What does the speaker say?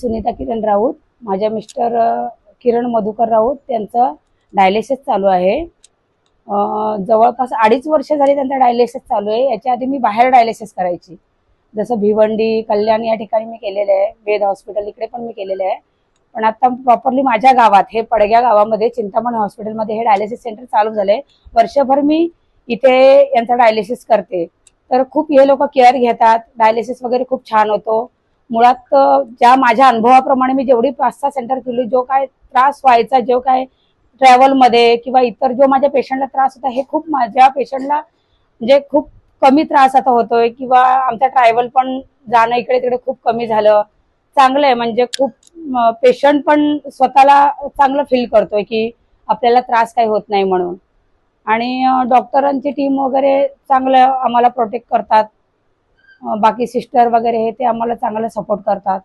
सुनीता किरण राऊत. माझ्या मिस्टर किरण मधुकर राऊत. त्यांचं डायलिसिस चालू आहे. जवळपास 2.5 वर्ष झाली त्यांचं डायलिसिस चालू आहे. याच्या आधी मी बाहेर डायलिसिस करायची, जसं भिवंडी, कल्याण या ठिकाणी मी केलेलं आहे. वेद हॉस्पिटल इकडे पण मी केलेलं आहे. पण आता प्रॉपरली माझ्या गावात, हे पडग्या गावामध्ये चिंतामणी हॉस्पिटलमध्ये हे डायलिसिस सेंटर चालू झालंय. वर्षभर मी इथे यांचा डायलिसिस करते. तर खूप हे लोक केअर घेतात. डायलिसिस वगैरे खूप छान होतो. मुळात ज्या माझ्या अनुभवाप्रमाणे मी जेवढी 5-6 सेंटर केली, जो काय त्रास व्हायचा, जो काय ट्रॅव्हलमध्ये किंवा इतर जो माझ्या पेशंटला त्रास होता, हे खूप माझ्या पेशंटला म्हणजे खूप कमी त्रास आता होतोय. किंवा आमचा ट्रॅव्हल पण जाणं इकडे तिकडे खूप कमी झालं. चांगलं आहे, म्हणजे खूप पेशंट पण स्वतःला चांगलं फील करतोय की आपल्याला त्रास काही होत नाही म्हणून. आणि डॉक्टरांची टीम वगैरे चांगलं आम्हाला प्रोटेक्ट करतात. बाकी सिस्टर वगैरे हे ते आम्हाला चांगलं सपोर्ट करतात.